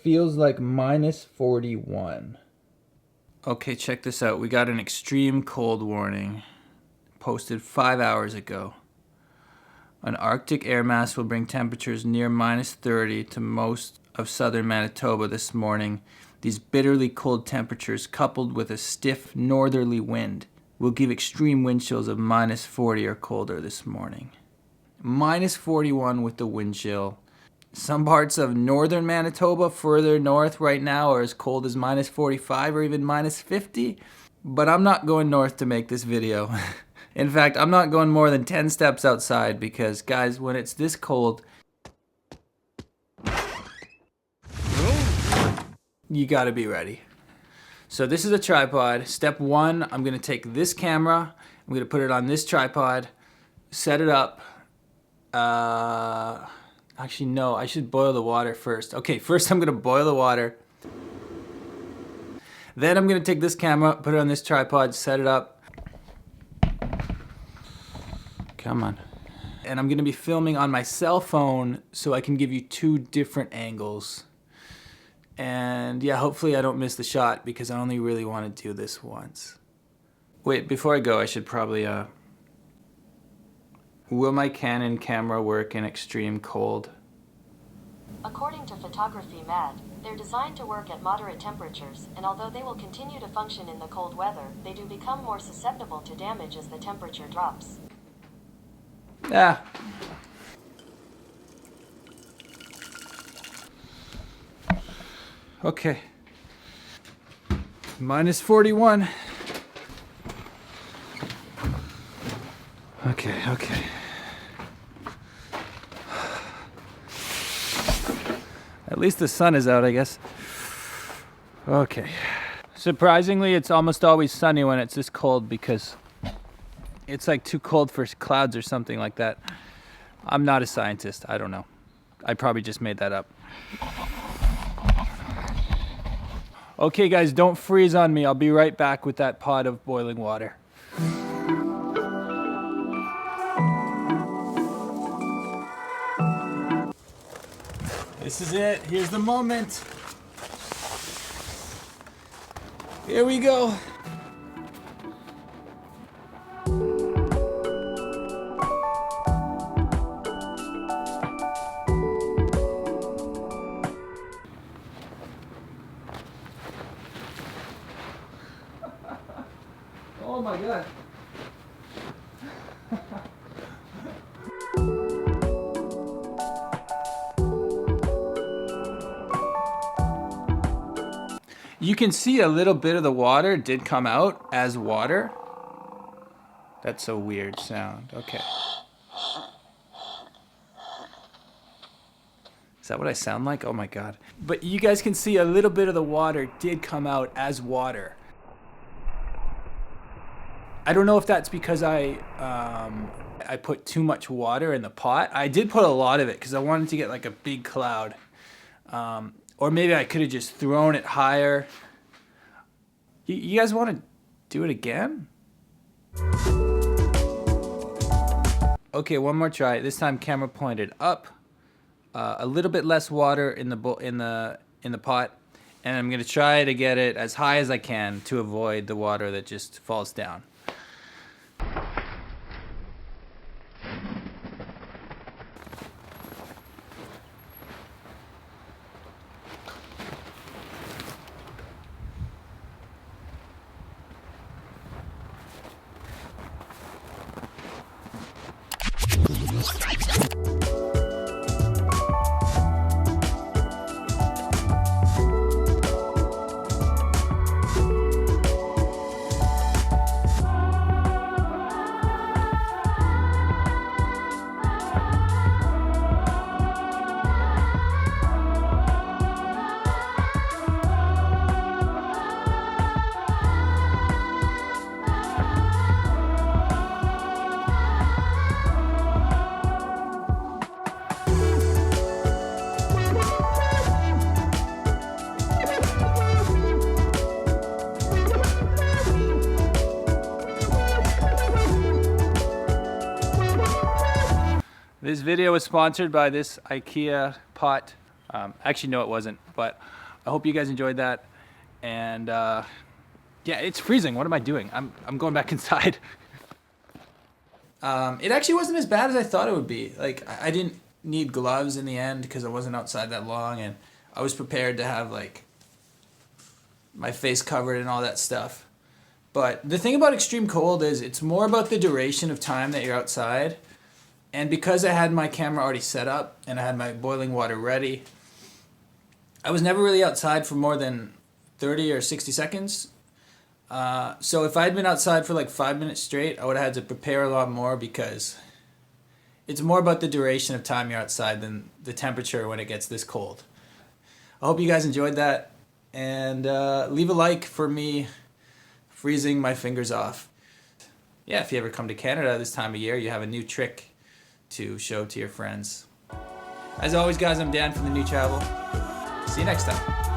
feels like minus 41. Okay, check this out. We got an extreme cold warning posted 5 hours ago. An Arctic air mass will bring temperatures near minus 30 to most of southern Manitoba this morning. These bitterly cold temperatures, coupled with a stiff northerly wind, will give extreme wind chills of minus 40 or colder this morning. Minus 41 with the wind chill. Some parts of northern Manitoba further north right now are as cold as minus 45 or even minus 50. But I'm not going north to make this video. In fact, I'm not going more than 10 steps outside because, guys, when it's this cold, you gotta be ready. So this is a tripod. Step one, I'm gonna take this camera, I'm gonna put it on this tripod, set it up. Actually, no, I should boil the water first. Okay, first I'm gonna boil the water. Then I'm gonna take this camera, put it on this tripod, set it up. Come on. And I'm gonna be filming on my cell phone so I can give you 2 different angles. And yeah, hopefully I don't miss the shot because I only really want to do this once. Wait, before I go, I should probably, will my Canon camera work in extreme cold? According to Photography Mad, they're designed to work at moderate temperatures, and although they will continue to function in the cold weather, they do become more susceptible to damage as the temperature drops. Yeah. Okay. Minus 41. Okay. At least the sun is out, I guess. Okay. Surprisingly, it's almost always sunny when it's this cold because it's like too cold for clouds or something like that. I'm not a scientist. I don't know. I probably just made that up. Okay, guys, don't freeze on me. I'll be right back with that pot of boiling water. This is it. Here's the moment. Here we go. Oh my God. You can see a little bit of the water did come out as water. That's a weird sound. Okay. Is that what I sound like? Oh my God. But you guys can see a little bit of the water did come out as water. I don't know if that's because I put too much water in the pot. I did put a lot of it because I wanted to get like a big cloud. Or maybe I could have just thrown it higher. You guys want to do it again? Okay, one more try. This time camera pointed up. A little bit less water in the pot. And I'm going to try to get it as high as I can to avoid the water that just falls down. This video was sponsored by this IKEA pot. Actually, no, it wasn't, but I hope you guys enjoyed that. And yeah, it's freezing. What am I doing? I'm going back inside. It actually wasn't as bad as I thought it would be. Like, I didn't need gloves in the end because I wasn't outside that long, and I was prepared to have like my face covered and all that stuff. But the thing about extreme cold is it's more about the duration of time that you're outside. And because I had my camera already set up and I had my boiling water ready, I was never really outside for more than 30 or 60 seconds. So if I'd been outside for like 5 minutes straight, I would have had to prepare a lot more because it's more about the duration of time you're outside than the temperature when it gets this cold. I hope you guys enjoyed that, and leave a like for me freezing my fingers off. Yeah, if you ever come to Canada this time of year, you have a new trick to show to your friends. As always, guys, I'm Dan from The New Travel. See you next time.